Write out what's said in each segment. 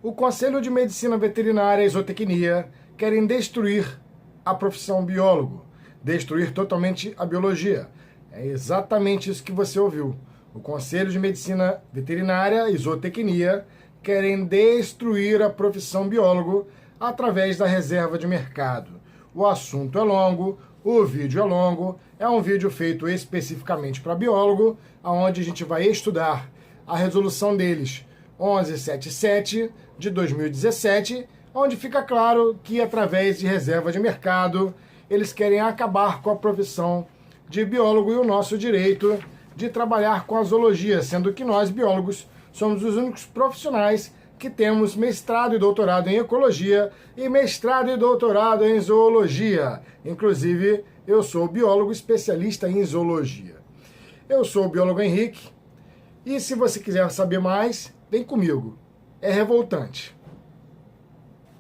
O Conselho de Medicina Veterinária e Zootecnia querem destruir a profissão biólogo, destruir totalmente a biologia. É exatamente isso que você ouviu. O Conselho de Medicina Veterinária e Zootecnia querem destruir a profissão biólogo através da reserva de mercado. O assunto é longo, o vídeo é longo, é um vídeo feito especificamente para biólogo, onde a gente vai estudar a resolução deles 1177 de 2017, onde fica claro que através de reserva de mercado eles querem acabar com a profissão de biólogo e o nosso direito de trabalhar com a zoologia, sendo que nós, biólogos, somos os únicos profissionais que temos mestrado e doutorado em ecologia e mestrado e doutorado em zoologia. Inclusive, eu sou biólogo especialista em zoologia. Eu sou o biólogo Henrique e se você quiser saber mais, vem comigo. É revoltante.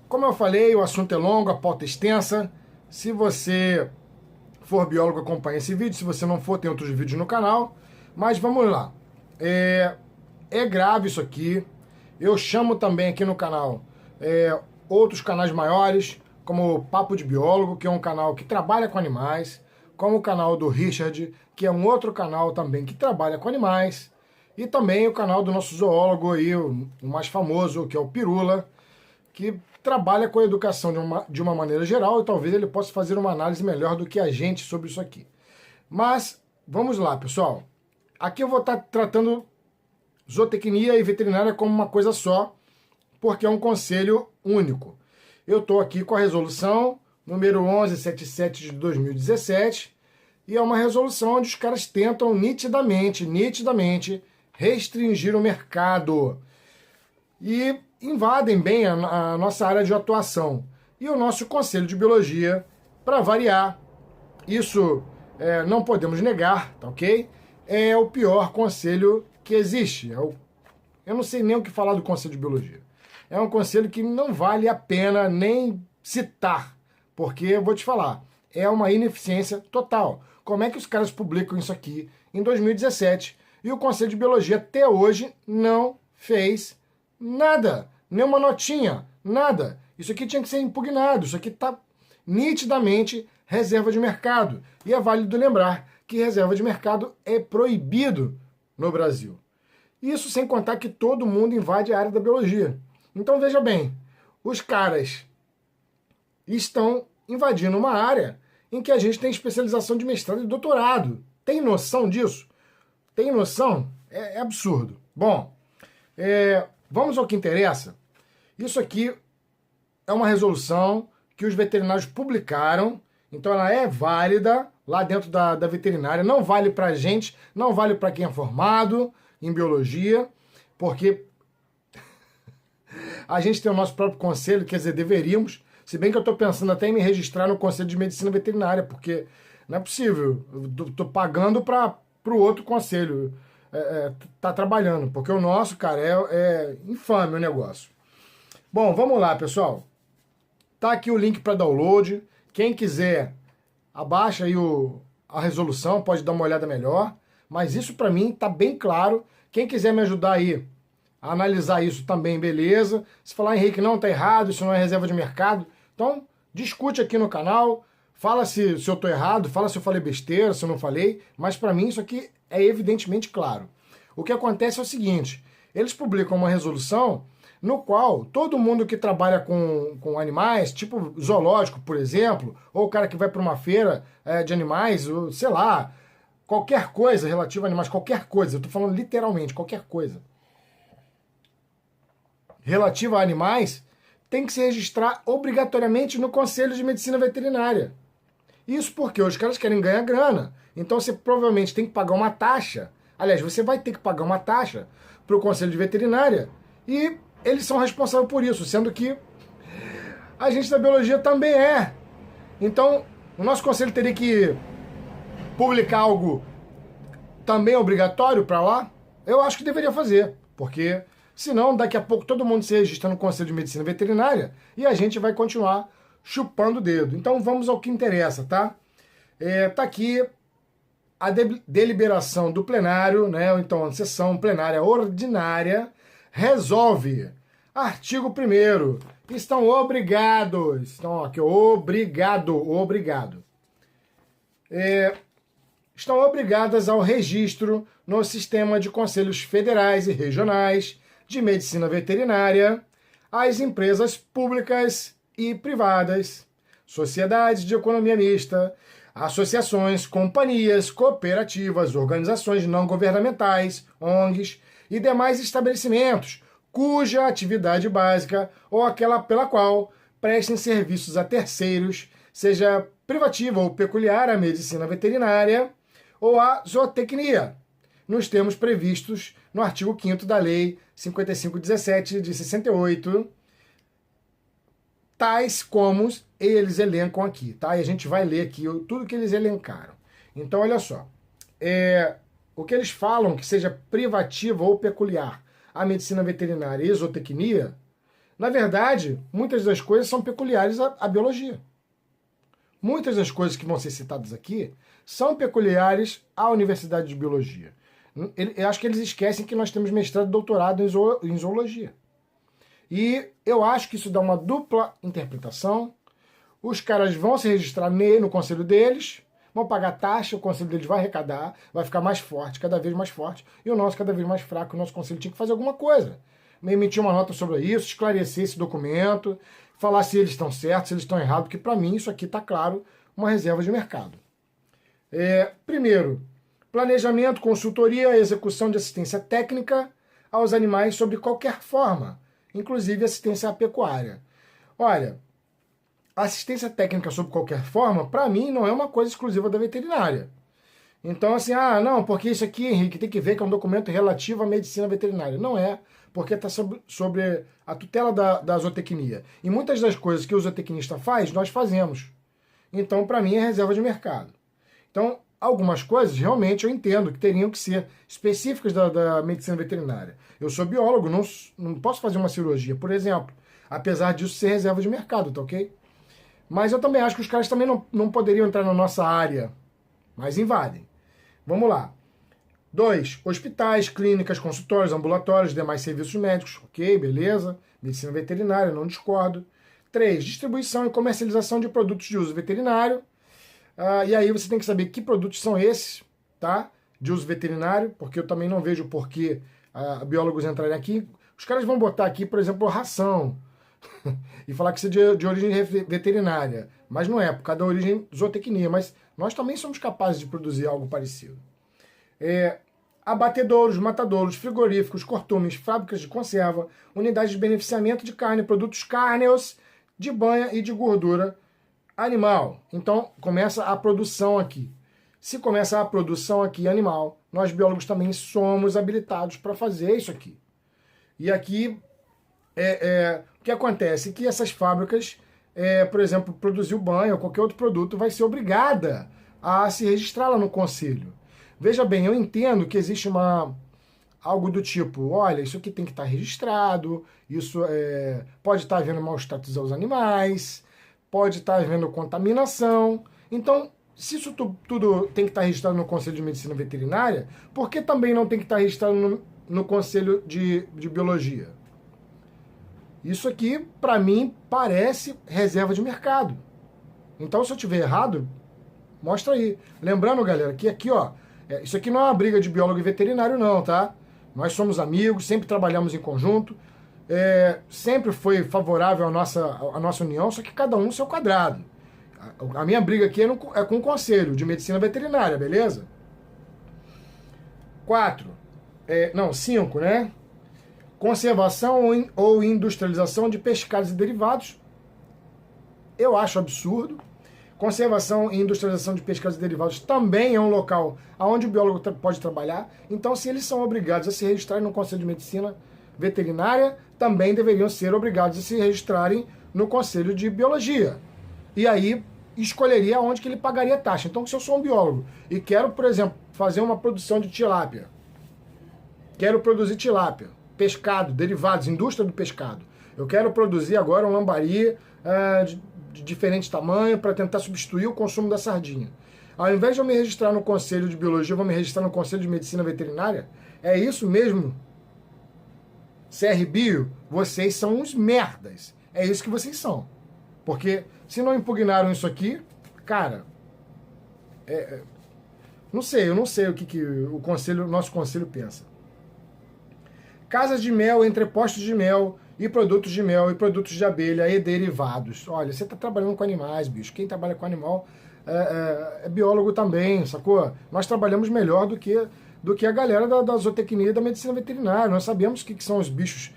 Como eu falei, o assunto é longo, a pauta é extensa. Se você for biólogo, acompanhe esse vídeo. Se você não for, tem outros vídeos no canal. Mas vamos lá. É grave isso aqui. Eu chamo também aqui no canal outros canais maiores, como o Papo de Biólogo, que é um canal que trabalha com animais, como o canal do Richard, que é um outro canal também que trabalha com animais, e também o canal do nosso zoólogo aí, o mais famoso, que é o Pirula, que trabalha com a educação de uma maneira geral, e talvez ele possa fazer uma análise melhor do que a gente sobre isso aqui. Mas, vamos lá, pessoal. Aqui eu vou estar tratando zootecnia e veterinária como uma coisa só, porque é um conselho único. Eu estou aqui com a resolução número 1177 de 2017, e é uma resolução onde os caras tentam nitidamente restringir o mercado e invadem bem a nossa área de atuação. E o nosso Conselho de Biologia, para variar, isso não podemos negar, tá ok? É o pior conselho que existe. Eu não sei nem o que falar do Conselho de Biologia. É um conselho que não vale a pena nem citar, porque eu vou te falar, é uma ineficiência total. Como é que os caras publicam isso aqui em 2017 e o Conselho de Biologia até hoje não fez nada, nenhuma notinha, nada. Isso aqui tinha que ser impugnado, isso aqui está nitidamente reserva de mercado. E é válido lembrar que reserva de mercado é proibido no Brasil. Isso sem contar que todo mundo invade a área da biologia. Então veja bem, os caras estão invadindo uma área em que a gente tem especialização de mestrado e doutorado. Tem noção disso? Tem noção? É absurdo. Bom, vamos ao que interessa. Isso aqui é uma resolução que os veterinários publicaram, então ela é válida lá dentro da veterinária, não vale pra gente, não vale para quem é formado em biologia, porque a gente tem o nosso próprio conselho, quer dizer, deveríamos, se bem que eu estou pensando até em me registrar no Conselho de Medicina Veterinária, porque não é possível, eu estou pagando para o outro conselho tá trabalhando, porque o nosso, cara, é infame o negócio. Bom, vamos lá, pessoal. Tá aqui o link para download. Quem quiser, abaixa aí a resolução, pode dar uma olhada melhor. Mas isso para mim tá bem claro. Quem quiser me ajudar aí a analisar isso também, beleza. Se falar, Henrique, não, tá errado, isso não é reserva de mercado. Então, discute aqui no canal. Fala se eu tô errado, fala se eu falei besteira, se eu não falei. Mas para mim isso aqui é evidentemente claro. O que acontece é o seguinte. Eles publicam uma resolução no qual todo mundo que trabalha com animais, tipo zoológico, por exemplo, ou o cara que vai para uma feira de animais, ou, sei lá, qualquer coisa relativa a animais, qualquer coisa, eu estou falando literalmente, qualquer coisa relativa a animais, tem que se registrar obrigatoriamente no Conselho de Medicina Veterinária. Isso porque os caras querem ganhar grana. Então você provavelmente tem que pagar uma taxa. Aliás, você vai ter que pagar uma taxa para o Conselho de Veterinária e eles são responsáveis por isso, sendo que a gente da biologia também é. Então, o nosso conselho teria que publicar algo também obrigatório para lá? Eu acho que deveria fazer, porque senão daqui a pouco todo mundo se registra no Conselho de Medicina Veterinária e a gente vai continuar chupando o dedo. Então vamos ao que interessa, tá? Tá aqui a deliberação do plenário, né? Então a sessão plenária ordinária resolve Artigo 1º. Estão obrigados. Estão aqui, obrigado. Estão obrigadas ao registro no Sistema de Conselhos Federais e Regionais de Medicina Veterinária as empresas públicas e privadas, sociedades de economia mista, associações, companhias, cooperativas, organizações não governamentais, ONGs e demais estabelecimentos cuja atividade básica ou aquela pela qual prestem serviços a terceiros, seja privativa ou peculiar à medicina veterinária ou à zootecnia, nos termos previstos no artigo 5º da Lei 5517 de 68, tais como eles elencam aqui, tá? E a gente vai ler aqui tudo que eles elencaram. Então, olha só, o que eles falam que seja privativa ou peculiar à medicina veterinária e zootecnia, na verdade, muitas das coisas são peculiares à biologia. Muitas das coisas que vão ser citadas aqui são peculiares à Universidade de Biologia. Eu acho que eles esquecem que nós temos mestrado e doutorado em zoologia. E eu acho que isso dá uma dupla interpretação. Os caras vão se registrar no conselho deles, vão pagar taxa, o conselho deles vai arrecadar, vai ficar mais forte, cada vez mais forte, e o nosso cada vez mais fraco. O nosso conselho tinha que fazer alguma coisa. Emitir uma nota sobre isso, esclarecer esse documento, falar se eles estão certos, se eles estão errados, porque para mim isso aqui está claro, uma reserva de mercado. Primeiro, planejamento, consultoria, execução de assistência técnica aos animais sob qualquer forma, inclusive assistência à pecuária. Olha, assistência técnica sob qualquer forma, para mim, não é uma coisa exclusiva da veterinária. Então, assim, não, porque isso aqui, Henrique, tem que ver que é um documento relativo à medicina veterinária. Não é, porque está sobre a tutela da zootecnia. E muitas das coisas que o zootecnista faz, nós fazemos. Então, para mim, é reserva de mercado. Então, algumas coisas, realmente, eu entendo que teriam que ser específicas da medicina veterinária. Eu sou biólogo, não posso fazer uma cirurgia, por exemplo, apesar disso ser reserva de mercado, tá ok? Mas eu também acho que os caras também não poderiam entrar na nossa área, mas invadem. Vamos lá. 2. Hospitais, clínicas, consultórios, ambulatórios, demais serviços médicos. Ok, beleza. Medicina veterinária, não discordo. 3. Distribuição e comercialização de produtos de uso veterinário. E aí você tem que saber que produtos são esses, tá? De uso veterinário, porque eu também não vejo por que biólogos entrarem aqui. Os caras vão botar aqui, por exemplo, ração. E falar que isso é de origem veterinária. Mas não é, por causa da origem zootecnia. Mas nós também somos capazes de produzir algo parecido. Abatedouros, matadouros, frigoríficos, cortumes, fábricas de conserva, unidades de beneficiamento de carne, produtos cárneos, de banha e de gordura animal. Então, começa a produção aqui. Se começa a produção aqui animal, nós biólogos também somos habilitados para fazer isso aqui. E aqui, o que acontece? Que essas fábricas, por exemplo, produzir o banho ou qualquer outro produto, vai ser obrigada a se registrar lá no conselho. Veja bem, eu entendo que existe algo do tipo, olha, isso aqui tem que estar registrado, isso pode estar havendo maus tratos aos animais, pode estar havendo contaminação. Então, se isso tudo tem que estar registrado no Conselho de Medicina Veterinária, por que também não tem que estar registrado no Conselho de Biologia? Isso aqui, para mim, parece reserva de mercado. Então, se eu estiver errado, mostra aí. Lembrando, galera, que aqui, ó, isso aqui não é uma briga de biólogo e veterinário, não, tá? Nós somos amigos, sempre trabalhamos em conjunto, sempre foi favorável à nossa união, só que cada um no seu quadrado. A minha briga aqui é com o Conselho de Medicina Veterinária, beleza? 5, né? Conservação ou industrialização de pescados e derivados. Eu acho absurdo. Conservação e industrialização de pescados e derivados também é um local onde o biólogo pode trabalhar. Então, se eles são obrigados a se registrarem no Conselho de Medicina Veterinária, também deveriam ser obrigados a se registrarem no Conselho de Biologia. E aí, escolheria onde que ele pagaria taxa. Então, se eu sou um biólogo e quero, por exemplo, fazer uma produção de tilápia, quero produzir tilápia, pescado, derivados, indústria do pescado, eu quero produzir agora um lambari de diferente tamanho para tentar substituir o consumo da sardinha. Ao invés de eu me registrar no Conselho de Biologia, eu vou me registrar no Conselho de Medicina Veterinária? É isso mesmo CR Bio, vocês são uns merdas. É isso que vocês são. Porque se não impugnaram isso aqui, cara, eu não sei o que o nosso conselho pensa. Casas de mel, entrepostos de mel e produtos de mel e produtos de abelha e derivados. Olha, você está trabalhando com animais, bicho. Quem trabalha com animal é biólogo também, sacou? Nós trabalhamos melhor do que a galera da zootecnia e da medicina veterinária. Nós sabemos o que são os bichos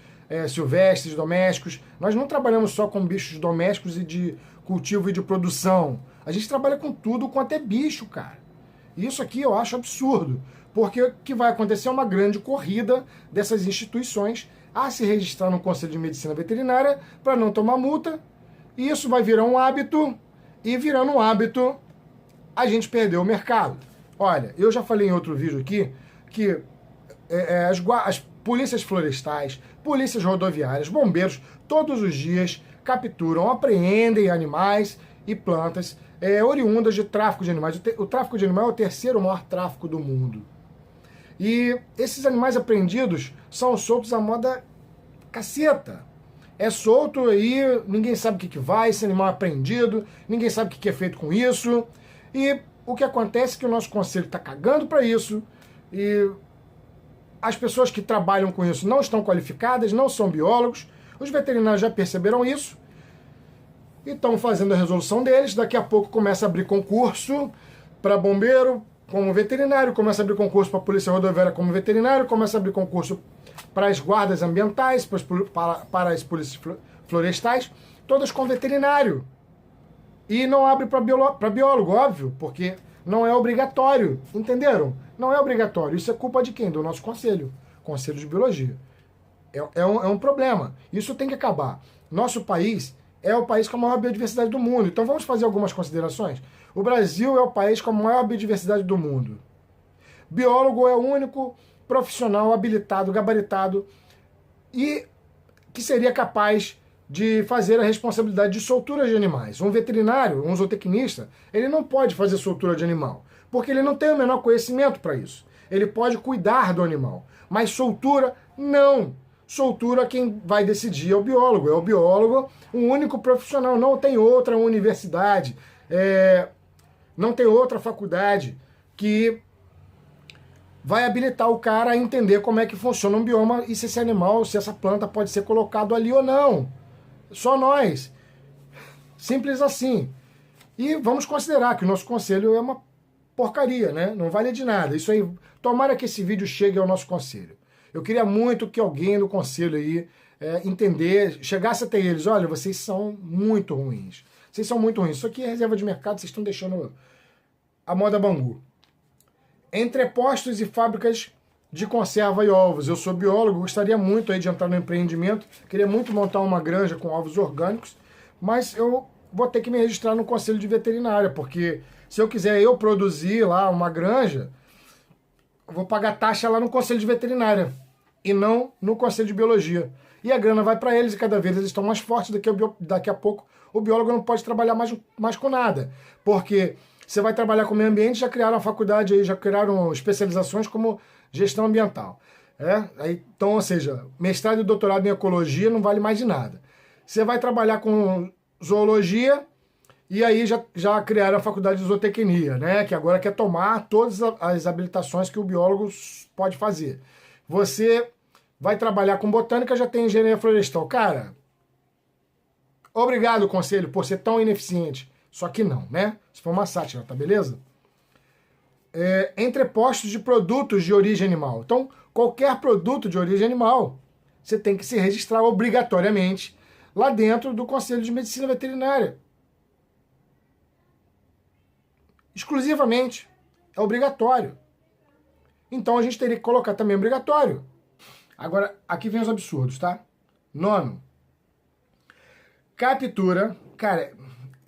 silvestres, domésticos. Nós não trabalhamos só com bichos domésticos e de cultivo e de produção. A gente trabalha com tudo, com até bicho, cara. Isso aqui eu acho absurdo, porque o que vai acontecer é uma grande corrida dessas instituições a se registrar no Conselho de Medicina Veterinária para não tomar multa, e isso vai virar um hábito, e virando um hábito, a gente perdeu o mercado. Olha, eu já falei em outro vídeo aqui que as polícias florestais, polícias rodoviárias, bombeiros, todos os dias capturam, apreendem animais e plantas oriundas de tráfico de animais. O tráfico de animais é o terceiro maior tráfico do mundo. E esses animais apreendidos são soltos à moda caceta. É solto aí, ninguém sabe o que vai, esse animal é apreendido, ninguém sabe o que é feito com isso. E o que acontece é que o nosso conselho está cagando para isso, e as pessoas que trabalham com isso não estão qualificadas, não são biólogos, os veterinários já perceberam isso, e estão fazendo a resolução deles. Daqui a pouco começa a abrir concurso para bombeiro como veterinário, começa a abrir concurso para a polícia rodoviária como veterinário, começa a abrir concurso para as guardas ambientais, para as polícias florestais, todas com veterinário. E não abre para biólogo, óbvio, porque não é obrigatório, entenderam? Não é obrigatório. Isso é culpa de quem? Do nosso conselho, Conselho de Biologia. É um problema. Isso tem que acabar. Nosso país é o país com a maior biodiversidade do mundo. Então vamos fazer algumas considerações. O Brasil é o país com a maior biodiversidade do mundo. Biólogo é o único profissional habilitado, gabaritado, e que seria capaz de fazer a responsabilidade de soltura de animais. Um veterinário, um zootecnista, ele não pode fazer soltura de animal, porque ele não tem o menor conhecimento para isso. Ele pode cuidar do animal, mas soltura, não. Soltura, quem vai decidir é o biólogo. É o biólogo, o único profissional. Não tem outra universidade, não tem outra faculdade que vai habilitar o cara a entender como é que funciona um bioma e se esse animal, se essa planta pode ser colocado ali ou não. Só nós. Simples assim. E vamos considerar que o nosso conselho é uma porcaria, né? Não vale de nada. Isso aí, tomara que esse vídeo chegue ao nosso conselho. Eu queria muito que alguém do conselho aí chegasse até eles. Olha, vocês são muito ruins. Vocês são muito ruins. Isso aqui é reserva de mercado, vocês estão deixando a moda Bangu. Entrepostos e fábricas de conserva e ovos. Eu sou biólogo, gostaria muito aí de entrar no empreendimento, queria muito montar uma granja com ovos orgânicos, mas eu vou ter que me registrar no Conselho de Veterinária, porque se eu quiser eu produzir lá uma granja, eu vou pagar taxa lá no Conselho de Veterinária e não no Conselho de Biologia. E a grana vai para eles e cada vez eles estão mais fortes, daqui a pouco o biólogo não pode trabalhar mais com nada, porque você vai trabalhar com meio ambiente, já criaram a faculdade aí, já criaram especializações como gestão ambiental. Então, ou seja, mestrado e doutorado em ecologia não vale mais de nada. Você vai trabalhar com zoologia e aí já criaram a faculdade de zootecnia, né? Que agora quer tomar todas as habilitações que o biólogo pode fazer. Você vai trabalhar com botânica, já tem engenharia florestal. Cara, obrigado, conselho, por ser tão ineficiente. Só que não, né? Isso foi uma sátira, tá beleza? Entrepostos de produtos de origem animal. Então, qualquer produto de origem animal, você tem que se registrar obrigatoriamente lá dentro do Conselho de Medicina Veterinária. Exclusivamente. É obrigatório. Então, a gente teria que colocar também obrigatório. Agora, aqui vem os absurdos, tá? 9º. Captura. Cara,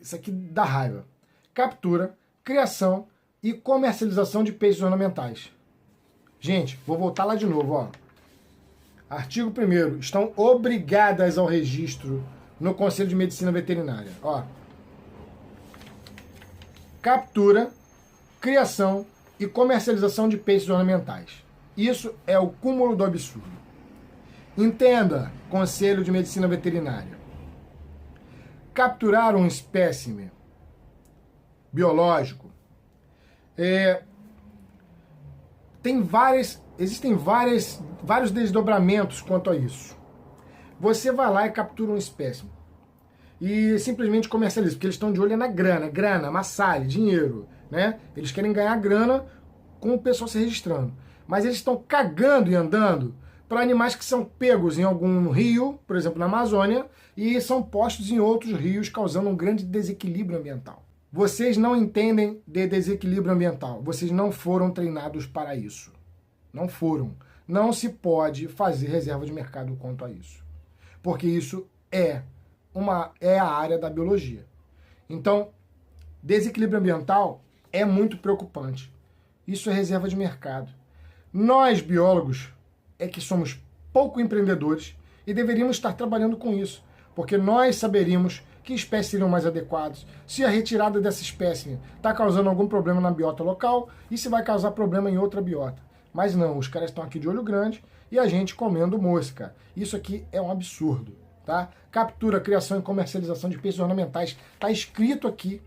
isso aqui dá raiva. Captura, criação e comercialização de peixes ornamentais. Gente, vou voltar lá de novo, ó. Artigo 1º. Estão obrigadas ao registro no Conselho de Medicina Veterinária. Ó. Captura, criação e comercialização de peixes ornamentais. Isso é o cúmulo do absurdo. Entenda, Conselho de Medicina Veterinária. Capturar um espécime biológico existem vários desdobramentos quanto a isso. Você vai lá e captura um espécime e simplesmente comercializa, porque eles estão de olho na grana, massagem, dinheiro, né? Eles querem ganhar grana com o pessoal se registrando. Mas eles estão cagando e andando para animais que são pegos em algum rio, por exemplo, na Amazônia, e são postos em outros rios, causando um grande desequilíbrio ambiental. Vocês não entendem de desequilíbrio ambiental. Vocês não foram treinados para isso. Não foram. Não se pode fazer reserva de mercado quanto a isso. Porque isso é a área da biologia. Então, desequilíbrio ambiental é muito preocupante. Isso é reserva de mercado. Nós, biólogos, é que somos pouco empreendedores e deveríamos estar trabalhando com isso, porque nós saberíamos que espécies seriam mais adequadas, se a retirada dessa espécie está causando algum problema na biota local e se vai causar problema em outra biota. Mas não, os caras estão aqui de olho grande e a gente comendo mosca. Isso aqui é um absurdo, tá? Captura, criação e comercialização de peixes ornamentais. Está escrito aqui.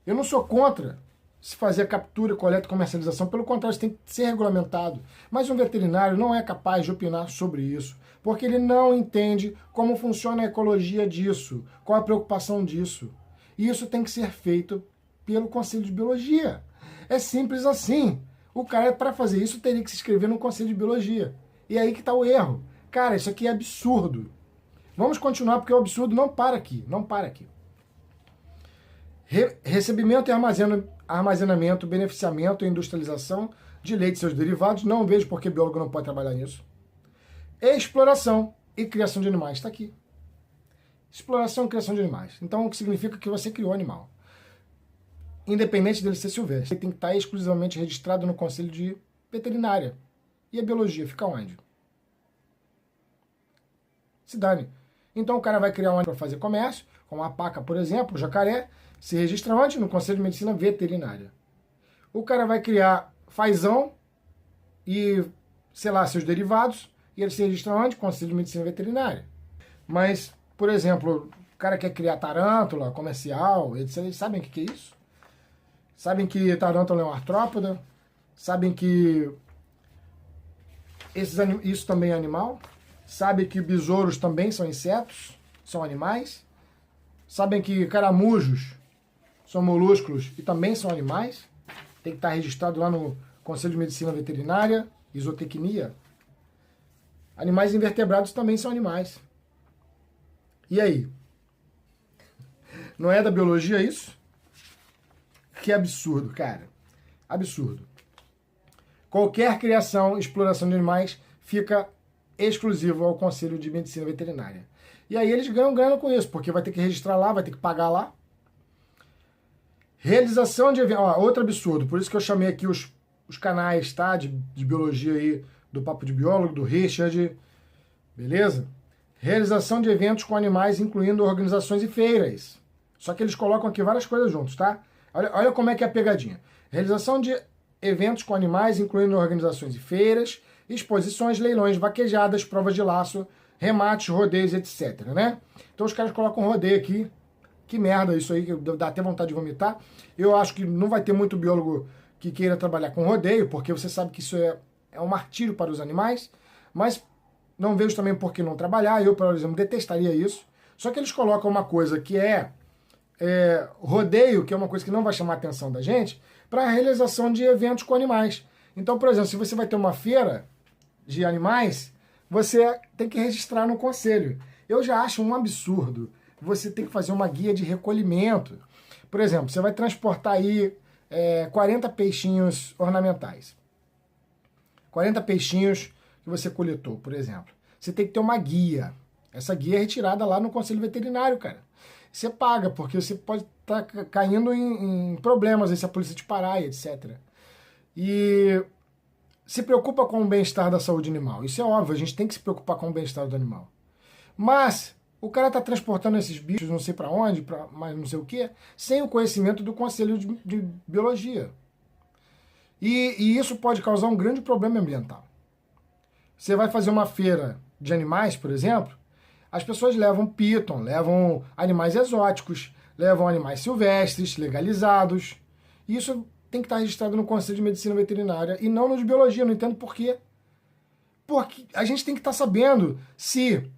Eu não sou contra se fazer a captura, coleta e comercialização. Pelo contrário, isso tem que ser regulamentado. Mas um veterinário não é capaz de opinar sobre isso, porque ele não entende como funciona a ecologia disso, qual a preocupação disso. E isso tem que ser feito pelo Conselho de Biologia. É simples assim. O cara, para fazer isso, teria que se inscrever no Conselho de Biologia. E aí que está o erro. Cara, isso aqui é absurdo. Vamos continuar, porque o absurdo não para aqui. Não para aqui. Recebimento e armazenamento, beneficiamento e industrialização de leite e seus derivados. Não vejo por que biólogo não pode trabalhar nisso. Exploração e criação de animais. Está aqui. Exploração e criação de animais. Então, o que significa que você criou animal. Independente dele ser silvestre. Ele tem que estar exclusivamente registrado no Conselho de Veterinária. E a biologia fica onde? Se dane. Então o cara vai criar um animal para fazer comércio, como a paca, por exemplo, o jacaré, se registra onde? No Conselho de Medicina Veterinária. O cara vai criar fazão e, sei lá, seus derivados, e ele se registra onde? Conselho de Medicina Veterinária. Mas, por exemplo, o cara quer criar tarântula comercial, eles sabem o que é isso? Sabem que tarântula é uma artrópoda? Sabem que isso também é animal? Sabem que besouros também são insetos? São animais? Sabem que caramujos são molúsculos e também são animais? Tem que estar registrado lá no Conselho de Medicina Veterinária, isotecnia. Animais invertebrados também são animais. E aí? Não é da biologia isso? Que absurdo, cara. Absurdo. Qualquer criação e exploração de animais fica exclusivo ao Conselho de Medicina Veterinária. E aí eles ganham grana com isso, porque vai ter que registrar lá, vai ter que pagar lá. Realização de eventos. Outro absurdo, por isso que eu chamei aqui os canais, tá? De biologia aí, do Papo de Biólogo, do Richard. Beleza? Realização de eventos com animais, incluindo organizações e feiras. Só que eles colocam aqui várias coisas juntos, tá? Olha como é que é a pegadinha. Realização de eventos com animais, incluindo organizações e feiras, exposições, leilões, vaquejadas, provas de laço, remates, rodeios, etc, né? Então os caras colocam rodeio aqui. Que merda isso aí, que dá até vontade de vomitar. Eu acho que não vai ter muito biólogo que queira trabalhar com rodeio, porque você sabe que isso é um martírio para os animais, mas não vejo também por que não trabalhar. Eu, por exemplo, detestaria isso. Só que eles colocam uma coisa que é rodeio, que é uma coisa que não vai chamar a atenção da gente, para a realização de eventos com animais. Então, por exemplo, se você vai ter uma feira de animais, você tem que registrar no conselho. Eu já acho um absurdo você ter que fazer uma guia de recolhimento. Por exemplo, você vai transportar aí 40 peixinhos ornamentais. 40 peixinhos que você coletou, por exemplo. Você tem que ter uma guia. Essa guia é retirada lá no Conselho Veterinário, cara. Você paga, porque você pode estar caindo em problemas aí, se a polícia te parar e etc. E se preocupa com o bem-estar da saúde animal. Isso é óbvio, a gente tem que se preocupar com o bem-estar do animal. Mas o cara está transportando esses bichos não sei para onde, mas não sei o quê, sem o conhecimento do Conselho de Biologia. E isso pode causar um grande problema ambiental. Você vai fazer uma feira de animais, por exemplo, as pessoas levam piton, levam animais exóticos, levam animais silvestres, legalizados. Isso tem que estar registrado no Conselho de Medicina Veterinária e não no de Biologia. Não entendo por quê. Porque a gente tem que estar sabendo se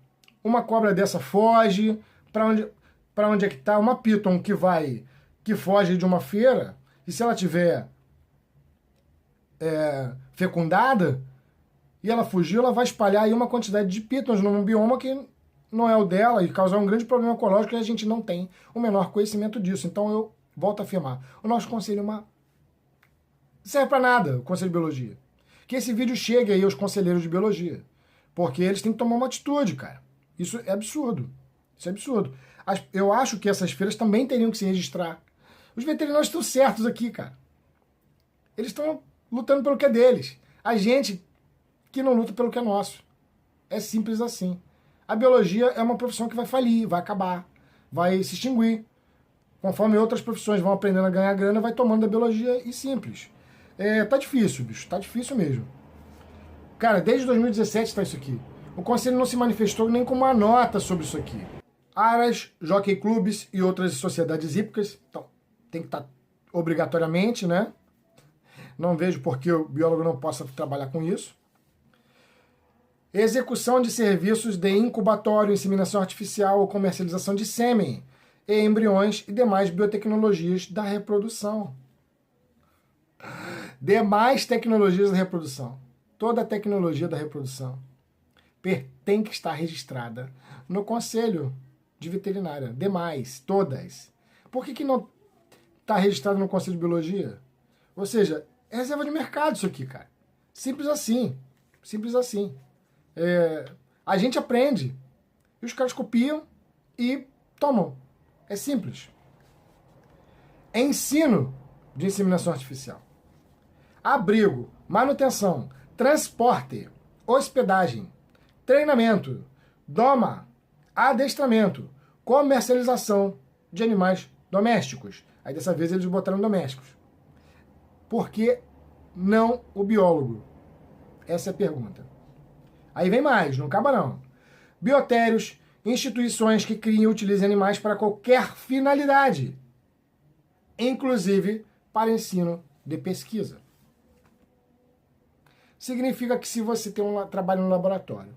uma cobra dessa foge, para onde é que está, uma piton que foge de uma feira, e se ela tiver fecundada, e ela fugiu, ela vai espalhar aí uma quantidade de pitons num bioma que não é o dela e causar um grande problema ecológico, e a gente não tem o menor conhecimento disso. Então eu volto a afirmar, o nosso conselho não serve para nada, o Conselho de Biologia. Que esse vídeo chegue aí aos conselheiros de Biologia, porque eles têm que tomar uma atitude, cara. Isso é absurdo. Isso é absurdo. Eu acho que essas feiras também teriam que se registrar. Os veterinários estão certos aqui, cara. Eles estão lutando pelo que é deles. A gente que não luta pelo que é nosso. É simples assim. A biologia é uma profissão que vai falir, vai acabar, vai se extinguir. Conforme outras profissões vão aprendendo a ganhar grana, vai tomando da biologia e simples. Tá difícil, bicho. Tá difícil mesmo. Cara, desde 2017 tá isso aqui. O Conselho não se manifestou nem com uma nota sobre isso aqui. Aras, jockey clubes e outras sociedades hípicas, então, tem que estar obrigatoriamente, né? Não vejo por que o biólogo não possa trabalhar com isso. Execução de serviços de incubatório, inseminação artificial ou comercialização de sêmen e embriões e demais biotecnologias da reprodução. Demais tecnologias da reprodução. Toda a tecnologia da reprodução tem que estar registrada no Conselho de Veterinária. Demais, todas. Por que não está registrado no Conselho de Biologia? Ou seja, é reserva de mercado isso aqui, cara. Simples assim. Simples assim. A gente aprende. E os caras copiam e tomam. É simples. Ensino de inseminação artificial. Abrigo, manutenção, transporte, hospedagem, treinamento, doma, adestramento, comercialização de animais domésticos. Aí dessa vez eles botaram domésticos. Por que não o biólogo? Essa é a pergunta. Aí vem mais, não acaba não. Biotérios, instituições que criem e utilizem animais para qualquer finalidade, inclusive para ensino de pesquisa. Significa que se você tem trabalho no laboratório,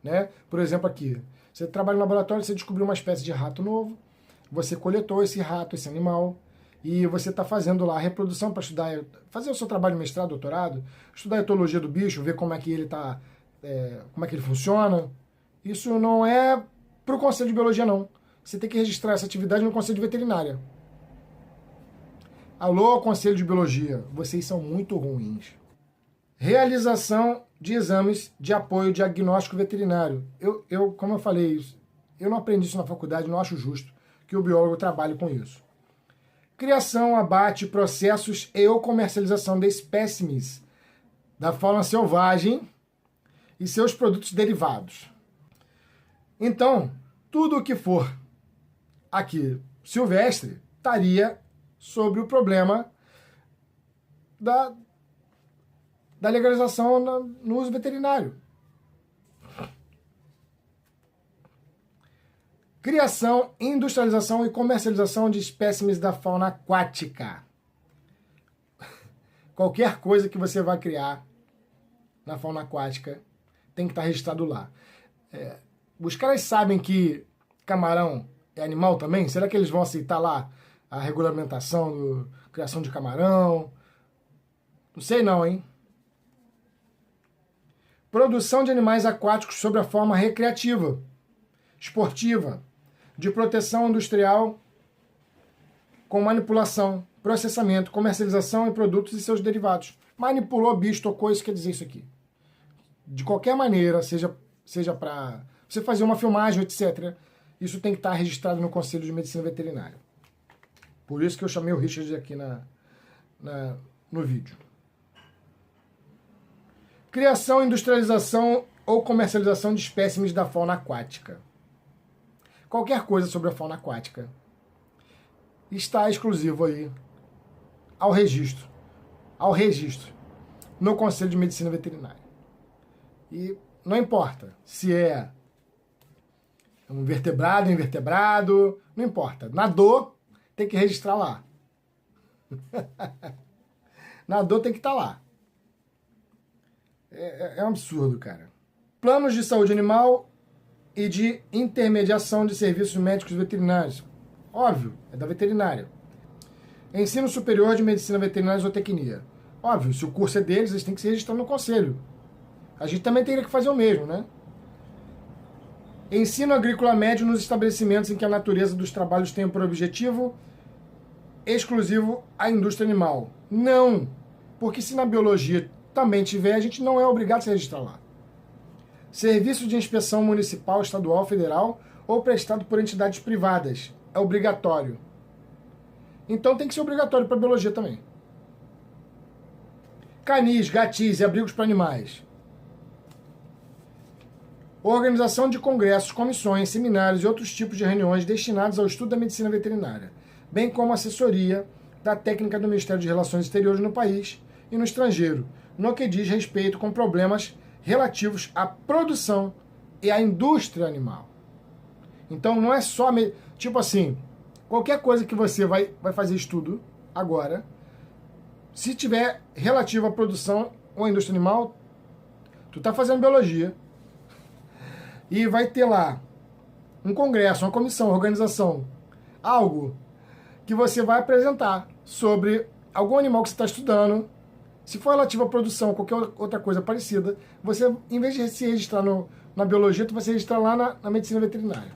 né? Por exemplo aqui, você trabalha no laboratório, você descobriu uma espécie de rato novo, você coletou esse rato, esse animal, e você está fazendo lá a reprodução para estudar, fazer o seu trabalho de mestrado, doutorado, estudar a etologia do bicho, ver como é que ele está, como é que ele funciona. Isso não é para o Conselho de Biologia, não. Você tem que registrar essa atividade no Conselho de Veterinária. Alô, Conselho de Biologia, vocês são muito ruins. Realização de exames de apoio diagnóstico veterinário. Como eu falei, eu não aprendi isso na faculdade, não acho justo que o biólogo trabalhe com isso. Criação, abate, processos e ou comercialização de espécimes da fauna selvagem e seus produtos derivados. Então, tudo o que for aqui silvestre estaria sobre o problema da legalização no uso veterinário. Criação, industrialização e comercialização de espécimes da fauna aquática. Qualquer coisa que você vai criar na fauna aquática tem que estar registrado lá. Os caras sabem que camarão é animal também? Será que eles vão aceitar lá a regulamentação da criação de camarão? Não sei não, hein? Produção de animais aquáticos sob a forma recreativa, esportiva, de proteção industrial com manipulação, processamento, comercialização e produtos e seus derivados. Manipulou bicho, tocou, isso quer dizer isso aqui. De qualquer maneira, seja para você fazer uma filmagem, etc., isso tem que estar registrado no Conselho de Medicina Veterinária. Por isso que eu chamei o Richard aqui no vídeo. Criação, industrialização ou comercialização de espécimes da fauna aquática. Qualquer coisa sobre a fauna aquática está exclusivo aí ao registro no Conselho de Medicina Veterinária. E não importa se é um vertebrado, invertebrado, não importa. Nadou, tem que registrar lá. Nadou tem que estar lá. É um absurdo, cara. Planos de saúde animal e de intermediação de serviços médicos veterinários. Óbvio, é da veterinária. Ensino superior de medicina veterinária e zootecnia. Óbvio, se o curso é deles, eles têm que se registrar no conselho. A gente também teria que fazer o mesmo, né? Ensino agrícola médio nos estabelecimentos em que a natureza dos trabalhos tem por objetivo exclusivo a indústria animal. Não, porque se na biologia também tiver, a gente não é obrigado a se registrar lá. Serviço de inspeção municipal, estadual, federal ou prestado por entidades privadas. É obrigatório. Então tem que ser obrigatório para biologia também. Canis, gatis e abrigos para animais. Organização de congressos, comissões, seminários e outros tipos de reuniões destinados ao estudo da medicina veterinária, bem como assessoria da técnica do Ministério de Relações Exteriores no país e no estrangeiro, no que diz respeito com problemas relativos à produção e à indústria animal. Então não é só, tipo assim, qualquer coisa que você vai fazer estudo agora, se tiver relativo à produção ou à indústria animal, tu tá fazendo biologia e vai ter lá um congresso, uma comissão, uma organização, algo que você vai apresentar sobre algum animal que você está estudando. Se for relativo à produção, qualquer outra coisa parecida, você, em vez de se registrar na biologia, tu vai se registrar lá na medicina veterinária.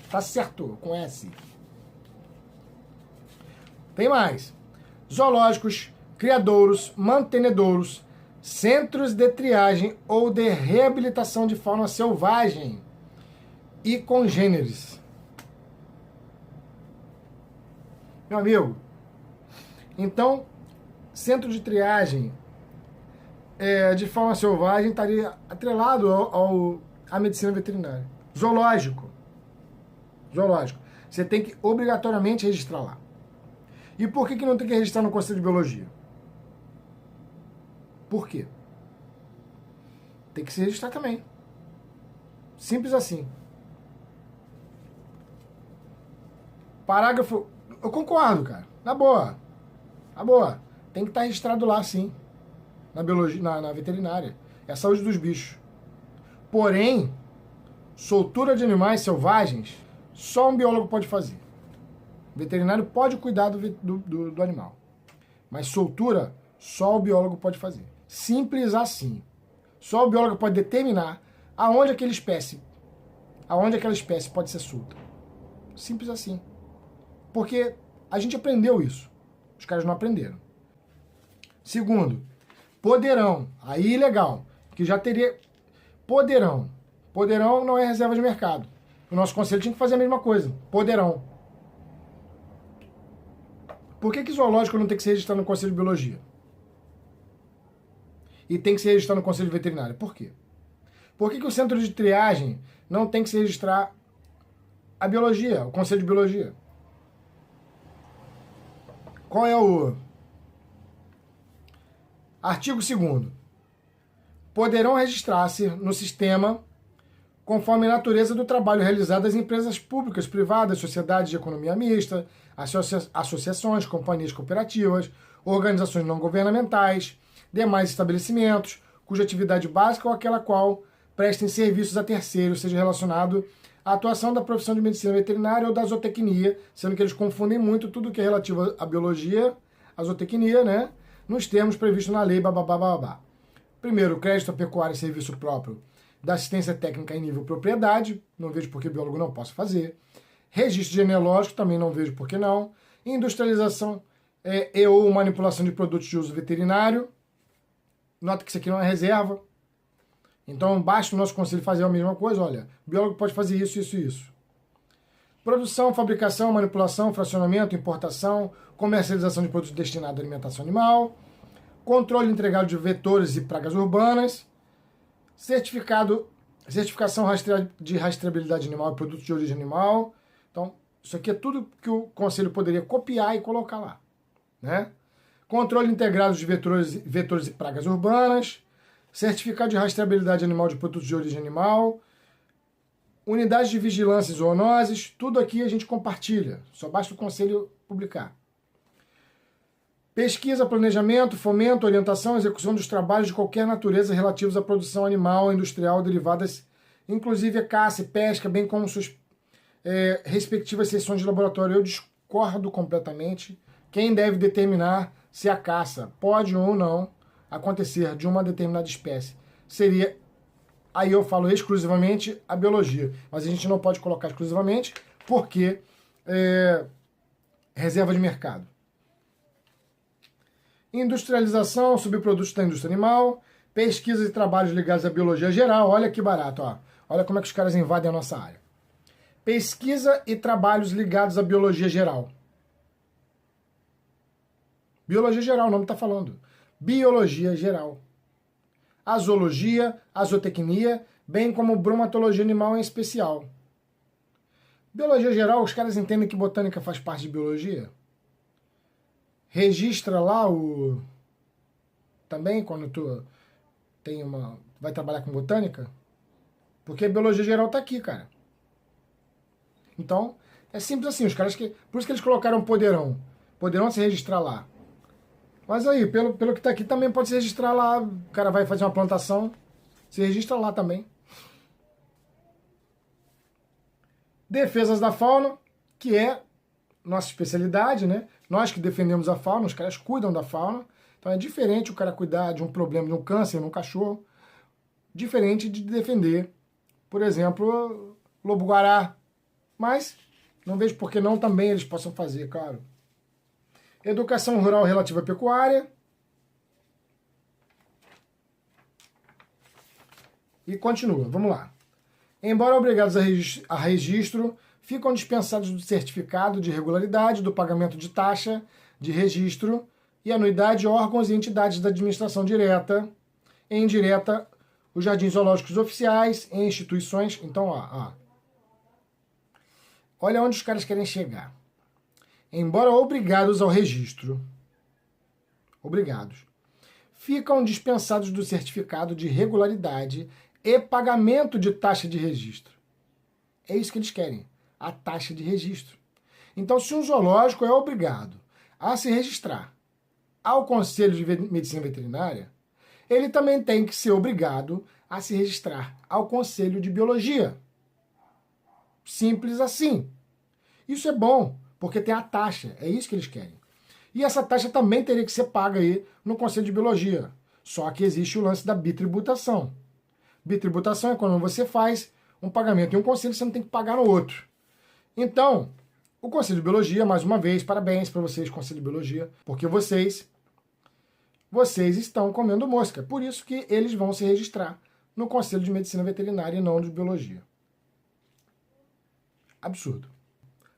Tá certo, com S. Tem mais. Zoológicos, criadouros, mantenedouros, centros de triagem ou de reabilitação de fauna selvagem e congêneres. Meu amigo, então, centro de triagem de fauna selvagem estaria atrelado à medicina veterinária. Zoológico. Você tem que obrigatoriamente registrar lá. E por que não tem que registrar no Conselho de Biologia? Por quê? Tem que se registrar também. Simples assim. Parágrafo... Eu concordo, cara. Na boa. Tem que estar registrado lá, sim. Na biologia, na veterinária. É a saúde dos bichos. Porém, soltura de animais selvagens, só um biólogo pode fazer. O veterinário pode cuidar do animal. Mas soltura, só o biólogo pode fazer. Simples assim. Só o biólogo pode determinar aonde aquela espécie pode ser solta. Simples assim. Porque a gente aprendeu isso. Os caras não aprenderam. Segundo, poderão. Aí legal. Que já teria... Poderão. Poderão não é reserva de mercado. O nosso conselho tinha que fazer a mesma coisa. Poderão. Por que zoológico não tem que se registrar no Conselho de Biologia? E tem que se registrar no Conselho de Veterinária? Por quê? Por que o centro de triagem não tem que se registrar a biologia, o Conselho de Biologia? Qual é o artigo 2º? Poderão registrar-se no sistema conforme a natureza do trabalho realizado das empresas públicas, privadas, sociedades de economia mista, associações, companhias cooperativas, organizações não governamentais, demais estabelecimentos, cuja atividade básica ou aquela qual prestem serviços a terceiros, seja relacionado à atuação da profissão de medicina veterinária ou da zootecnia, sendo que eles confundem muito tudo que é relativo à biologia, à zootecnia, né? Nos termos previstos na lei, babá. Primeiro, crédito à pecuária e serviço próprio da assistência técnica em nível propriedade, não vejo por que biólogo não possa fazer. Registro genealógico, também não vejo por que não. Industrialização e ou manipulação de produtos de uso veterinário. Nota que isso aqui não é reserva. Então, basta o nosso conselho fazer a mesma coisa. Olha, o biólogo pode fazer isso, isso e isso. Produção, fabricação, manipulação, fracionamento, importação, comercialização de produtos destinados à alimentação animal. Controle integrado de vetores e pragas urbanas. Certificação de rastreabilidade animal e produtos de origem animal. Então, isso aqui é tudo que o conselho poderia copiar e colocar lá, né? Controle integrado de vetores e pragas urbanas. certificado de rastreabilidade animal de produtos de origem animal, unidade de vigilância e zoonoses, tudo aqui a gente compartilha, só basta o conselho publicar. Pesquisa, planejamento, fomento, orientação, execução dos trabalhos de qualquer natureza relativos à produção animal, industrial, derivadas, inclusive a caça e pesca, bem como suas respectivas sessões de laboratório. Eu discordo completamente. Quem deve determinar se a caça pode ou não acontecer de uma determinada espécie seria, aí eu falo exclusivamente, a biologia. Mas a gente não pode colocar exclusivamente porque reserva de mercado. Industrialização, subprodutos da indústria animal, pesquisas e trabalhos ligados à biologia geral. Olha que barato, ó. Olha como é que os caras invadem a nossa área. Pesquisa e trabalhos ligados à biologia geral. Biologia geral, o nome está falando. Biologia geral. A zoologia, a zootecnia, bem como bromatologia animal em especial. Biologia geral, os caras entendem que botânica faz parte de biologia? Registra lá o... Também, quando tu vai trabalhar com botânica? Porque a biologia geral tá aqui, cara. Então, é simples assim, os caras que... Por isso que eles colocaram poderão. Poderão se registrar lá. Mas aí, pelo que tá aqui, também pode se registrar lá. O cara vai fazer uma plantação, se registra lá também. Defesas da fauna, que é nossa especialidade, né? Nós que defendemos a fauna, os caras cuidam da fauna. Então é diferente o cara cuidar de um problema, de um câncer num cachorro, diferente de defender, por exemplo, lobo-guará. Mas não vejo por que não também eles possam fazer, claro. Educação rural relativa à pecuária. E continua, vamos lá. Embora obrigados a registro, ficam dispensados do certificado de regularidade, do pagamento de taxa, de registro e anuidade órgãos e entidades da administração direta e indireta, os jardins zoológicos oficiais e instituições. Então, olha onde os caras querem chegar. Embora obrigados ao registro, ficam dispensados do certificado de regularidade e pagamento de taxa de registro. É isso que eles querem, a taxa de registro. Então, se um zoológico é obrigado a se registrar ao Conselho de Medicina Veterinária, ele também tem que ser obrigado a se registrar ao Conselho de Biologia. Simples assim. Isso é bom, porque tem a taxa, é isso que eles querem. E essa taxa também teria que ser paga aí no Conselho de Biologia. Só que existe o lance da bitributação. Bitributação é quando você faz um pagamento em um conselho, você não tem que pagar no outro. Então, o Conselho de Biologia, mais uma vez, parabéns para vocês, Conselho de Biologia, porque vocês estão comendo mosca. Por isso que eles vão se registrar no Conselho de Medicina Veterinária e não de Biologia. Absurdo.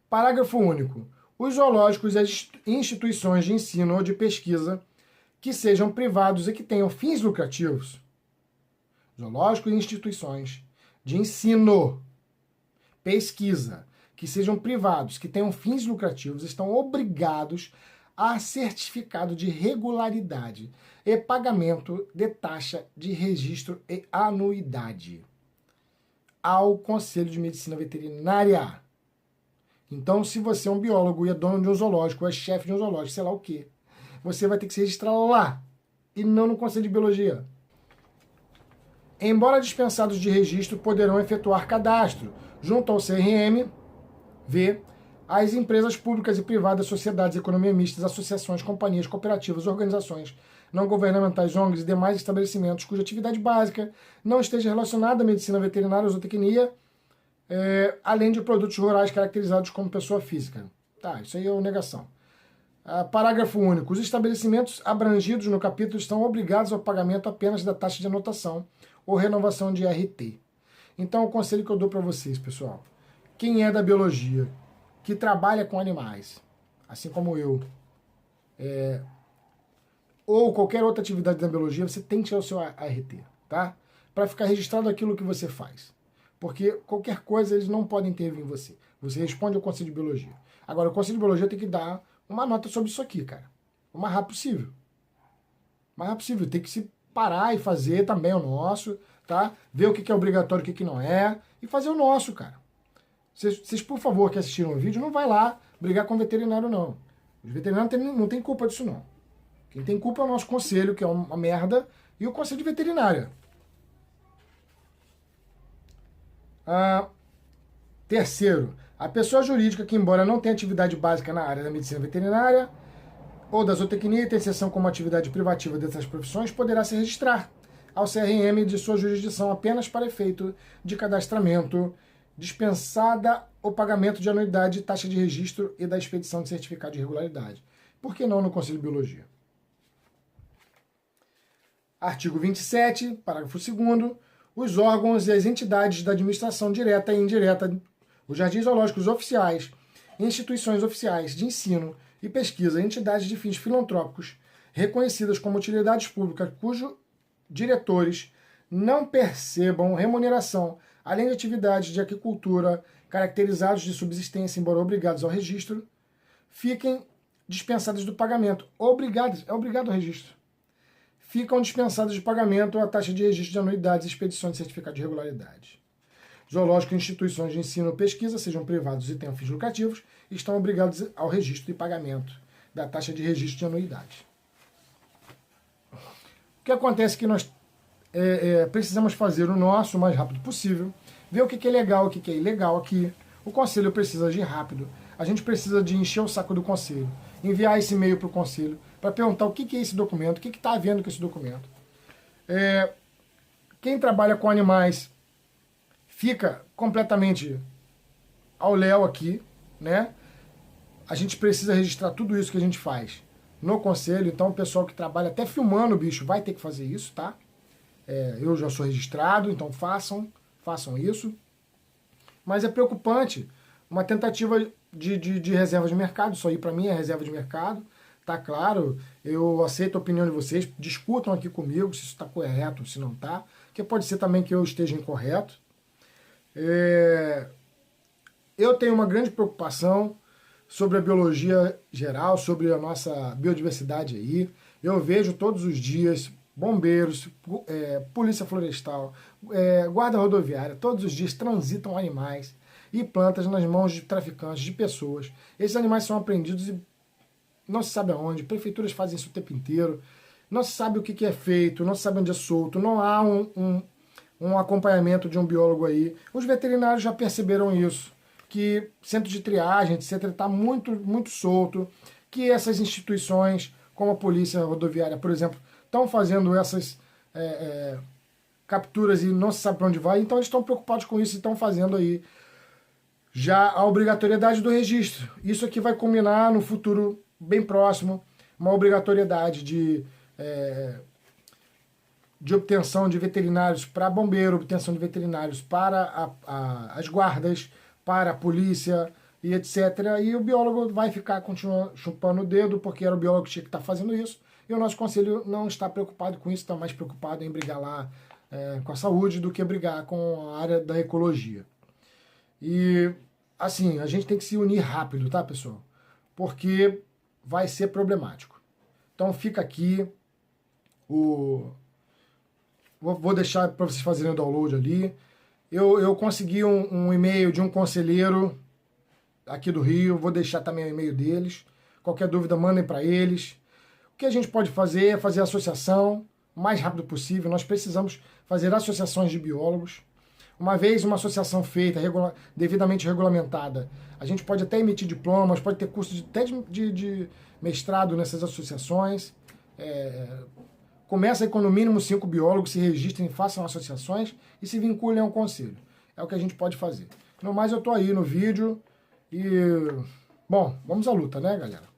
Parágrafo único. Os zoológicos e as instituições de ensino ou de pesquisa que sejam privados e que tenham fins lucrativos, zoológicos e instituições de ensino, pesquisa, que sejam privados, que tenham fins lucrativos, estão obrigados a certificado de regularidade e pagamento de taxa de registro e anuidade ao Conselho de Medicina Veterinária. Então, se você é um biólogo e é dono de um zoológico, ou é chefe de um zoológico, sei lá o quê, você vai ter que se registrar lá e não no Conselho de Biologia. Embora dispensados de registro, poderão efetuar cadastro junto ao CRM, as empresas públicas e privadas, sociedades, economia mistas, associações, companhias, cooperativas, organizações não governamentais, ONGs e demais estabelecimentos cuja atividade básica não esteja relacionada à medicina veterinária ou zootecnia, além de produtos rurais caracterizados como pessoa física. Tá, isso aí é uma negação. Parágrafo único. Os estabelecimentos abrangidos no capítulo estão obrigados ao pagamento apenas da taxa de anotação ou renovação de RT. Então, o conselho que eu dou para vocês, pessoal, quem é da biologia, que trabalha com animais, assim como eu, ou qualquer outra atividade da biologia, você tem que tirar o seu ART, tá? Para ficar registrado aquilo que você faz. Porque qualquer coisa eles não podem intervir em você. Você responde ao Conselho de Biologia. Agora, o Conselho de Biologia tem que dar uma nota sobre isso aqui, cara. O mais rápido possível. O mais rápido possível. Tem que se parar e fazer também o nosso, tá? Ver o que é obrigatório e o que não é, e fazer o nosso, cara. Vocês, por favor, que assistiram o vídeo, não vai lá brigar com o veterinário, não. Os veterinários não tem culpa disso, não. Quem tem culpa é o nosso conselho, que é uma merda, e o conselho de veterinária. Terceiro, a pessoa jurídica que, embora não tenha atividade básica na área da medicina veterinária ou da zootecnia e tenha exceção como atividade privativa dessas profissões, poderá se registrar ao CRM de sua jurisdição apenas para efeito de cadastramento, dispensada o pagamento de anuidade, taxa de registro e da expedição de certificado de regularidade. Por que não no Conselho de Biologia? Artigo 27, parágrafo 2º, os órgãos e as entidades da administração direta e indireta, os jardins zoológicos oficiais, instituições oficiais de ensino e pesquisa, entidades de fins filantrópicos reconhecidas como utilidades públicas, cujos diretores não percebam remuneração, além de atividades de aquicultura caracterizados de subsistência, embora obrigados ao registro, fiquem dispensados do pagamento. Obrigados, é obrigado ao registro. Ficam dispensados de pagamento a taxa de registro de anuidades e expedição de certificado de regularidade. Zoológicos e instituições de ensino ou pesquisa, sejam privados e tenham fins lucrativos, estão obrigados ao registro e pagamento da taxa de registro de anuidade. O que acontece é que nós precisamos fazer o nosso o mais rápido possível, ver o que é legal, o que é ilegal aqui. O conselho precisa agir rápido. A gente precisa de encher o saco do conselho, enviar esse e-mail para o conselho, para perguntar o que é esse documento, o que está havendo com esse documento. Quem trabalha com animais fica completamente ao léu aqui, né? A gente precisa registrar tudo isso que a gente faz no conselho, então o pessoal que trabalha até filmando o bicho vai ter que fazer isso, tá? Eu já sou registrado, então façam isso. Mas é preocupante uma tentativa de reserva de mercado, isso aí para mim é reserva de mercado, tá claro, eu aceito a opinião de vocês, discutam aqui comigo se isso está correto, se não está, porque pode ser também que eu esteja incorreto. Eu tenho uma grande preocupação sobre a biologia geral, sobre a nossa biodiversidade aí. Eu vejo todos os dias bombeiros, polícia florestal, guarda rodoviária, todos os dias transitam animais e plantas nas mãos de traficantes, de pessoas. Esses animais são apreendidos e não se sabe aonde, prefeituras fazem isso o tempo inteiro, não se sabe o que é feito, não se sabe onde é solto, não há um acompanhamento de um biólogo aí. Os veterinários já perceberam isso, que centro de triagem, etc., está muito, muito solto, que essas instituições, como a polícia rodoviária, por exemplo, estão fazendo essas capturas e não se sabe para onde vai, então eles estão preocupados com isso e estão fazendo aí já a obrigatoriedade do registro. Isso aqui vai culminar no futuro bem próximo, uma obrigatoriedade de obtenção de veterinários para bombeiro, obtenção de veterinários para as guardas, para a polícia e etc. E o biólogo vai continuar chupando o dedo, porque era o biólogo que tinha que estar fazendo isso, e o nosso conselho não está preocupado com isso, está mais preocupado em brigar lá com a saúde do que brigar com a área da ecologia. E, assim, a gente tem que se unir rápido, tá, pessoal? Porque vai ser problemático. Então fica aqui vou deixar para vocês fazerem o download ali. Eu consegui um e-mail de um conselheiro aqui do Rio, vou deixar também o e-mail deles. Qualquer dúvida, mandem para eles. O que a gente pode fazer é fazer associação o mais rápido possível. Nós precisamos fazer associações de biólogos. Uma vez uma associação feita, devidamente regulamentada, a gente pode até emitir diplomas, pode ter curso de mestrado nessas associações. Começa aí com no mínimo 5 biólogos, se registrem, façam associações e se vinculem ao conselho. É o que a gente pode fazer. No mais, eu estou aí no vídeo e... Bom, vamos à luta, né, galera?